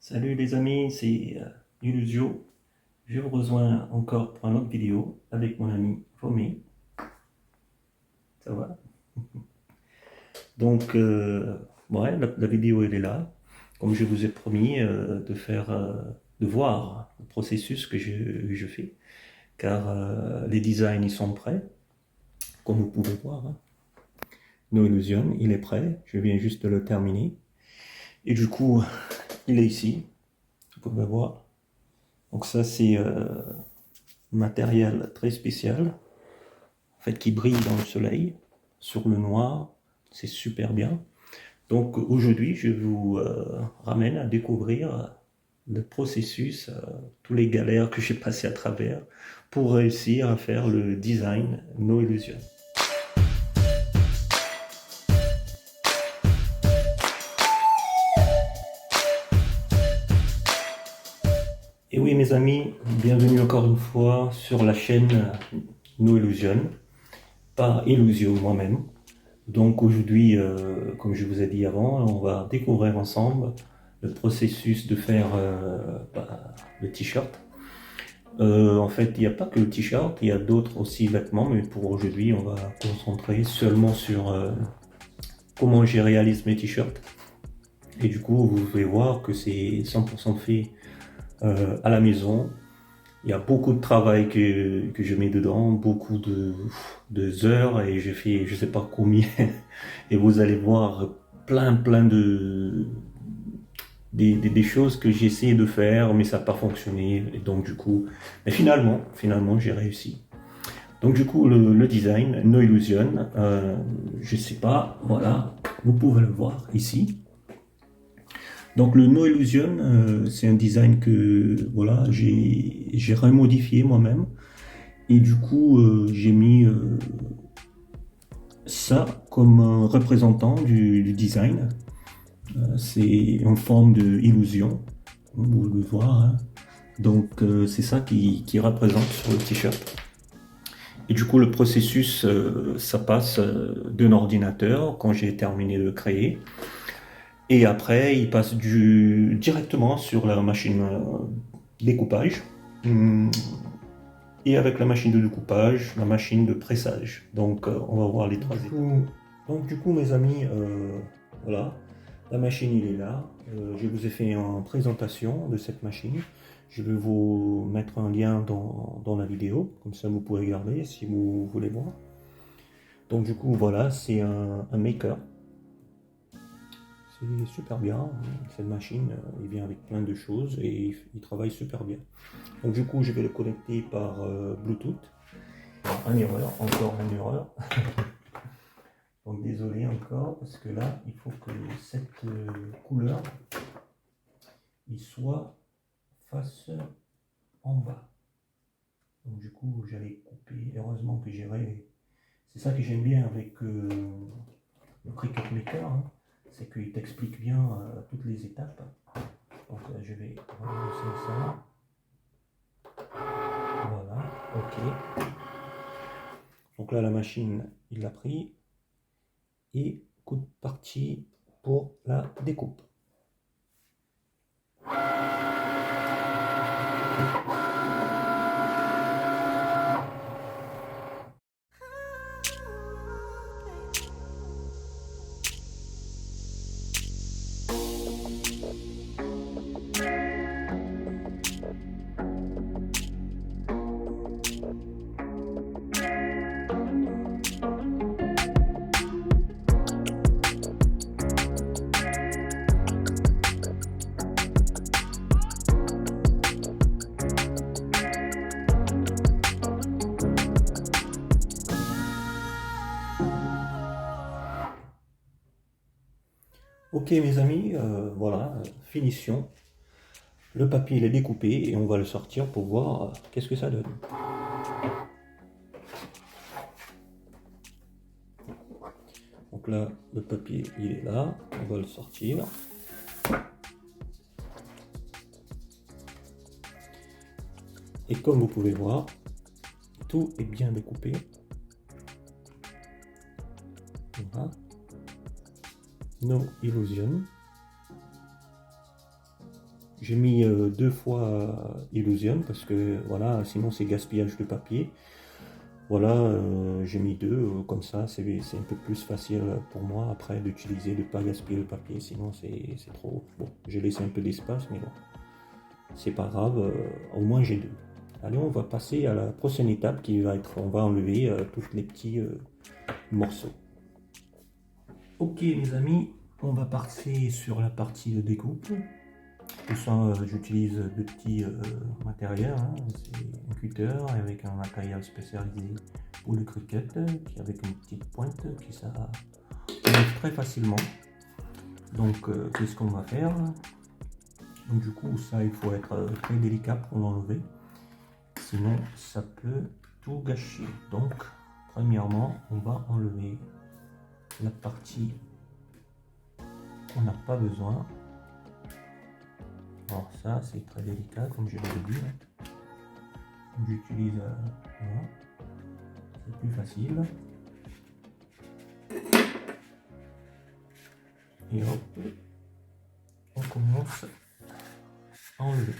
Salut les amis, c'est Illusio. Je vous rejoins encore pour une autre vidéo avec mon ami Romy. Ça va? Donc, ouais, la vidéo elle est là. Comme je vous ai promis de voir le processus que je fais, car les designs ils sont prêts, comme vous pouvez voir, hein. No Illusion, il est prêt. Je viens juste de le terminer. Et du coup, il est ici. Vous pouvez voir. Donc ça c'est matériel très spécial, en fait, qui brille dans le soleil, sur le noir, c'est super bien. Donc aujourd'hui, je vous ramène à découvrir le processus, tous les galères que j'ai passées à travers pour réussir à faire le design No Illusion. Et oui mes amis, bienvenue encore une fois sur la chaîne No Illusion, par Illusio moi-même. Donc aujourd'hui, comme je vous ai dit avant, on va découvrir ensemble le processus de faire le t-shirt. En fait, il n'y a pas que le t-shirt, il y a d'autres aussi vêtements, mais pour aujourd'hui, on va concentrer seulement sur comment je réalise mes t-shirts. Et du coup, vous pouvez voir que c'est 100% fait à la maison. Il y a beaucoup de travail que je mets dedans, beaucoup de heures, et je fais je sais pas combien. Et vous allez voir plein des choses que j'ai essayé de faire, mais ça n'a pas fonctionné. Et donc du coup, mais finalement j'ai réussi. Donc du coup, le design, No Illusion, je sais pas, voilà, vous pouvez le voir ici. Donc le No Illusion, c'est un design que voilà, j'ai remodifié moi-même. Et du coup, j'ai mis ça comme un représentant du design. C'est en forme de illusion, vous le voir, hein. Donc c'est ça qui représente sur le t-shirt. Et du coup, le processus, ça passe d'un ordinateur quand j'ai terminé de créer. Et après, il passe directement sur la machine découpage. Hum, Et avec la machine de découpage, la machine de pressage. Donc, on va voir les trois étapes. Donc, du coup, mes amis, voilà, la machine, il est là. Je vous ai fait une présentation de cette machine. Je vais vous mettre un lien dans la vidéo, comme ça vous pouvez regarder si vous voulez voir. Donc, du coup, voilà, c'est un maker. C'est super bien. Cette machine, il vient avec plein de choses et il travaille super bien. Donc, du coup, je vais le connecter par Bluetooth. Un erreur, encore une erreur. Donc désolé encore, parce que là, il faut que cette couleur, il soit face en bas. Donc du coup, j'allais couper. Heureusement que c'est ça que j'aime bien avec le Cricut Maker, hein, c'est qu'il t'explique bien toutes les étapes. Donc je vais relancer ça. Voilà, ok. Donc là, la machine, il l'a pris. Et coup de partie pour la découpe. Ok mes amis, voilà, finition. Le papier il est découpé et on va le sortir pour voir qu'est-ce que ça donne. Donc là, le papier il est là, on va le sortir. Et comme vous pouvez voir, tout est bien découpé. Voilà. No Illusion. J'ai mis 2 fois Illusion parce que voilà, sinon c'est gaspillage de papier. Voilà, j'ai mis deux, comme ça c'est un peu plus facile pour moi après d'utiliser, de ne pas gaspiller le papier, sinon c'est trop. Bon, j'ai laissé un peu d'espace, mais bon, c'est pas grave, au moins j'ai deux. Allez, on va passer à la prochaine étape qui va être, on va enlever tous les petits morceaux. Ok mes amis, on va passer sur la partie de découpe. Pour ça, j'utilise deux petits matériels, hein. C'est un cutter avec un matériel spécialisé pour le cricket, qui avec une petite pointe qui s'enlève très facilement. Donc, qu'est-ce qu'on va faire? Donc, du coup, ça, il faut être très délicat pour l'enlever, sinon ça peut tout gâcher. Donc, premièrement, on va enlever la partie qu'on n'a pas besoin. Alors ça, c'est très délicat, comme je l'ai dit. J'utilise, voilà, c'est plus facile. Et hop, on commence à enlever.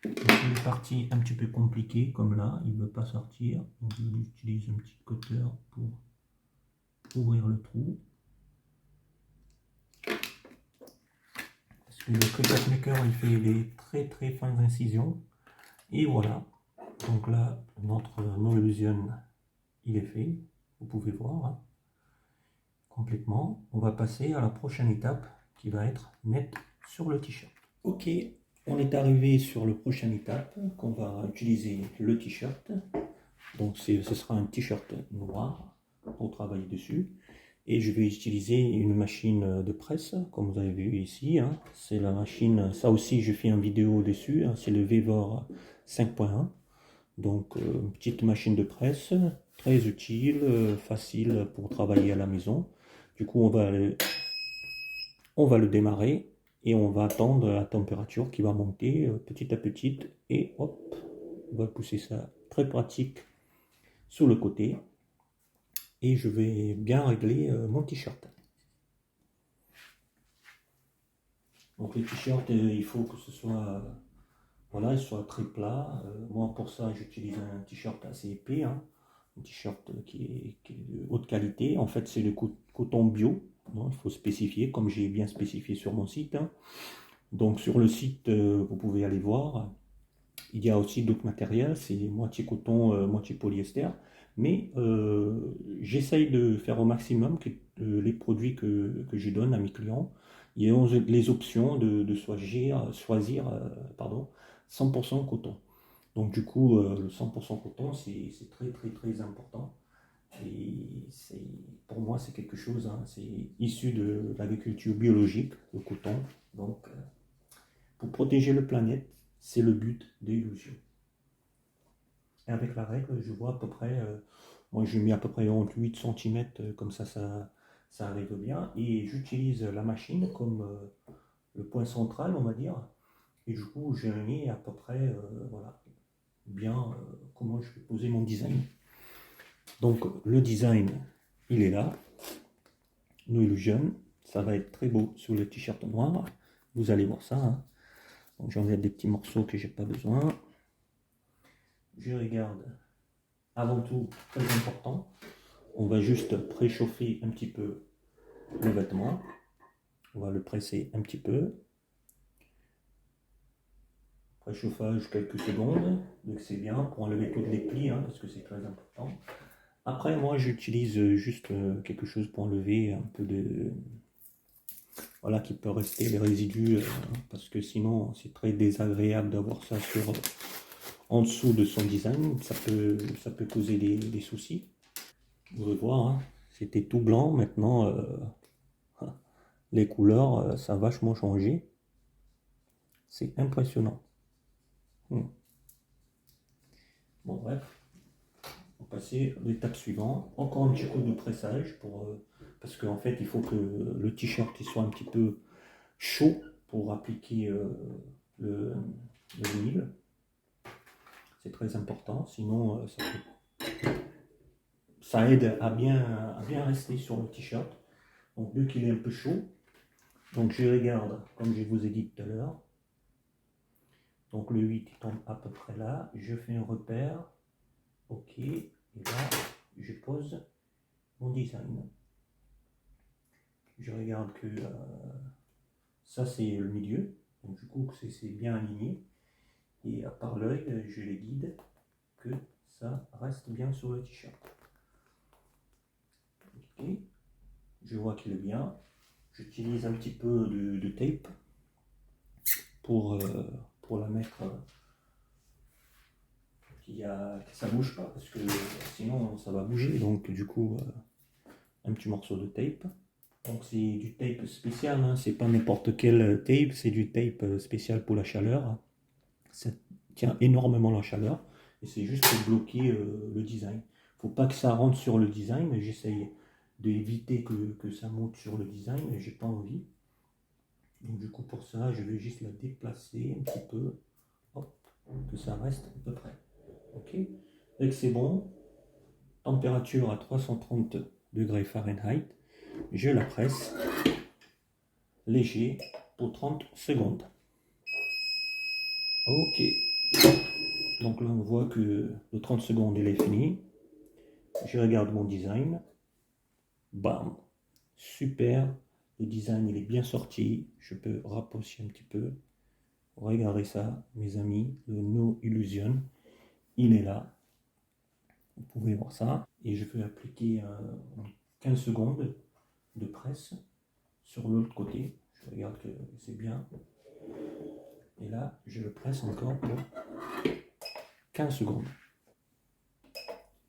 Les parties un petit peu compliquées, comme là, il ne veut pas sortir. Donc j'utilise un petit cutter pour ouvrir le trou. Parce que le cricut maker, il fait des très très fines incisions. Et voilà. Donc là, notre no illusion, il est fait. Vous pouvez voir, hein, complètement. On va passer à la prochaine étape qui va être mettre sur le t-shirt. Ok, on est arrivé sur la prochaine étape qu'on va utiliser le t-shirt. Donc ce sera un t-shirt noir pour travailler dessus. Et je vais utiliser une machine de presse, comme vous avez vu ici, hein. C'est la machine, ça aussi je fais une vidéo dessus, hein. C'est le Vevor 5.1. Donc une petite machine de presse, très utile, facile pour travailler à la maison. Du coup on va le démarrer et on va attendre la température qui va monter petit à petit. Et hop, on va pousser ça, très pratique, sur le côté. Et je vais bien régler mon t-shirt. Donc les t-shirts, il faut que ce soit, voilà, il soit très plat. Moi pour ça j'utilise un t-shirt assez épais, hein. Un t-shirt qui est de haute qualité. En fait c'est le coton bio, donc il faut spécifier comme j'ai bien spécifié sur mon site, hein. Donc sur le site vous pouvez aller voir. Il y a aussi d'autres matériels, c'est moitié coton, moitié polyester. Mais j'essaye de faire au maximum que les produits que je donne à mes clients, ils ont les options de choisir pardon, 100% coton. Donc du coup, le 100% coton, c'est très très très important. Et pour moi, c'est quelque chose, hein, c'est issu de l'agriculture biologique, le coton. Donc, pour protéger la planète, c'est le but de Illusion. Et avec la règle, je vois à peu près, moi j'ai mis à peu près entre 8 cm, comme ça arrive bien. Et j'utilise la machine comme le point central, on va dire. Et du coup, j'ai mis à peu près, voilà, bien comment je vais poser mon design. Donc le design, il est là. No Illusion, ça va être très beau sur le t-shirt noir. Vous allez voir ça. Hein. Donc j'enlève des petits morceaux que j'ai pas besoin. Je regarde. Avant tout, très important, on va juste préchauffer un petit peu le vêtement. On va le presser un petit peu. Préchauffage quelques secondes, donc c'est bien pour enlever toutes les plis, hein, parce que c'est très important. Après, moi, j'utilise juste quelque chose pour enlever un peu de... Voilà, qui peut rester les résidus, parce que sinon, c'est très désagréable d'avoir ça sur, en dessous de son design. Ça peut causer des soucis. Vous pouvez voir, hein, c'était tout blanc. Maintenant, les couleurs, ça a vachement changé. C'est impressionnant. Bon, bref. On va passer à l'étape suivante. Encore un petit coup de pressage pour, parce qu'en fait, il faut que le t-shirt soit un petit peu chaud pour appliquer le, le vinyle. C'est très important, sinon ça aide à bien rester sur le t-shirt. Donc, vu qu'il est un peu chaud, donc je regarde, comme je vous ai dit tout à l'heure. Donc, le 8 il tombe à peu près là. Je fais un repère. OK. Et là, je pose mon design. Je regarde que ça, c'est le milieu. Donc, du coup, c'est bien aligné. Et par l'œil, je les guide que ça reste bien sur le t-shirt. Ok. Je vois qu'il est bien. J'utilise un petit peu de tape pour la mettre que ça bouge pas parce que sinon ça va bouger. Donc, du coup, un petit morceau de tape. Donc c'est du tape spécial, hein. C'est pas n'importe quel tape, c'est du tape spécial pour la chaleur. Ça tient énormément la chaleur et c'est juste pour bloquer le design. Faut pas que ça rentre sur le design, j'essaye d'éviter que ça monte sur le design, j'ai pas envie. Donc du coup pour ça, je vais juste la déplacer un petit peu, hop, que ça reste à peu près. Ok, et que c'est bon, température à 330 degrés Fahrenheit, je la presse léger pour 30 secondes. Ok, donc là on voit que le 30 secondes il est fini. Je regarde mon design. Bam, super. Le design il est bien sorti. Je peux rapprocher un petit peu. Regardez ça, mes amis. Le No Illusion, il est là. Vous pouvez voir ça. Et je vais appliquer 15 secondes de presse sur l'autre côté. Je regarde que c'est bien. Et là, je le presse encore pour 15 secondes.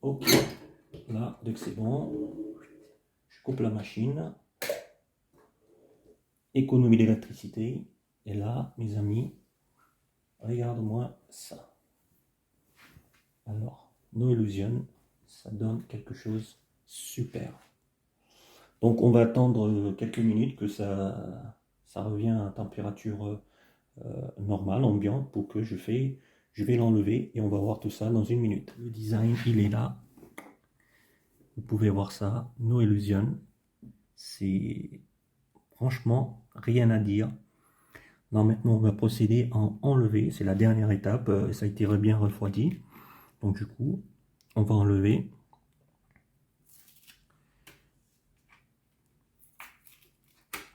Ok. Là, dès que c'est bon, je coupe la machine. Économie d'électricité. Et là, mes amis, regarde-moi ça. Alors, No Illusion, ça donne quelque chose super. Donc, on va attendre quelques minutes que ça revienne à température normale, ambiante, pour que je vais l'enlever et on va voir tout ça dans une minute. Le design, il est là. Vous pouvez voir ça, No Illusion. C'est franchement rien à dire. Non, maintenant, on va procéder à enlever. C'est la dernière étape. Ça a été bien refroidi. Donc, du coup, on va enlever.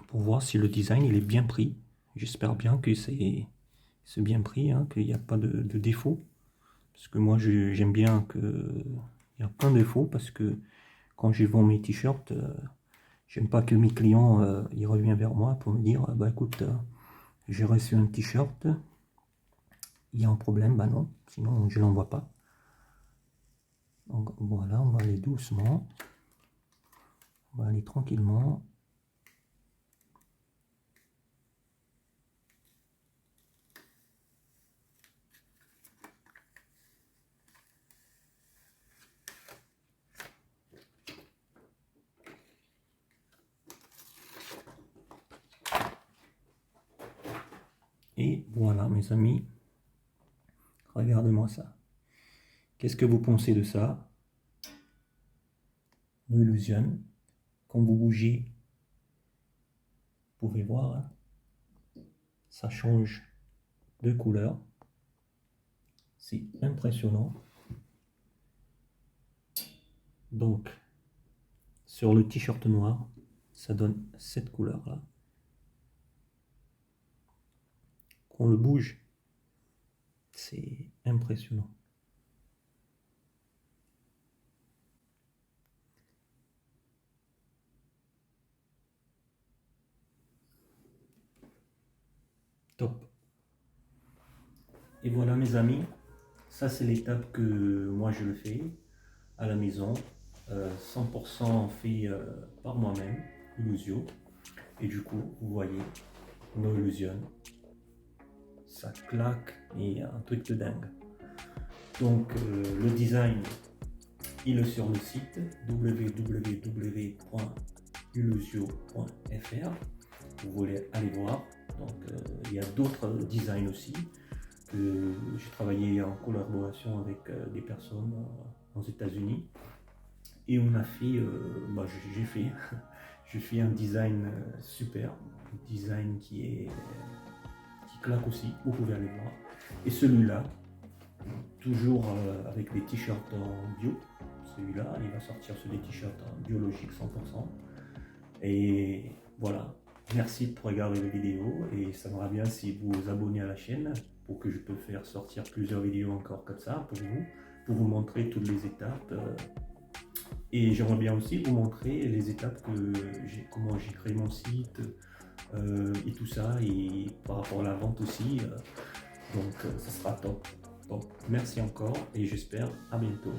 Pour voir si le design il est bien pris. J'espère bien que c'est bien pris, hein, qu'il n'y a pas de défaut. Parce que moi, j'aime bien qu'il y a plein de défauts. Parce que quand je vends mes t-shirts, j'aime pas que mes clients ils reviennent vers moi pour me dire bah écoute, j'ai reçu un t-shirt, il y a un problème, bah non, sinon je l'envoie pas. Donc voilà, on va aller doucement, on va aller tranquillement. Et voilà mes amis, regardez-moi ça. Qu'est-ce que vous pensez de ça? No Illusion. Quand vous bougez, vous pouvez voir, hein, ça change de couleur. C'est impressionnant. Donc, sur le t-shirt noir, ça donne cette couleur-là. Quand on le bouge, c'est impressionnant. Top. Et voilà mes amis, ça c'est l'étape que moi je le fais à la maison, 100% fait par moi-même, Illusio. Et du coup, vous voyez, No Illusion, ça claque et un truc de dingue. Donc le design, il est sur le site www.illusio.fr. Vous voulez aller voir. Donc il y a d'autres designs aussi. J'ai travaillé en collaboration avec des personnes aux États-Unis et on a fait, j'ai fait, j'ai fait un design super, un design qui claque aussi. Vous pouvez aller voir. Et celui-là, toujours avec des t-shirts en bio. Celui-là, il va sortir sur des t-shirts biologiques 100%. Et voilà. Merci pour regarder la vidéo et ça m'aimerait bien si vous vous abonnez à la chaîne pour que je peux faire sortir plusieurs vidéos encore comme ça pour vous montrer toutes les étapes. Et j'aimerais bien aussi vous montrer les étapes comment j'ai créé mon site et tout ça, et par rapport à la vente aussi. Donc ça sera top. Donc merci encore et j'espère à bientôt.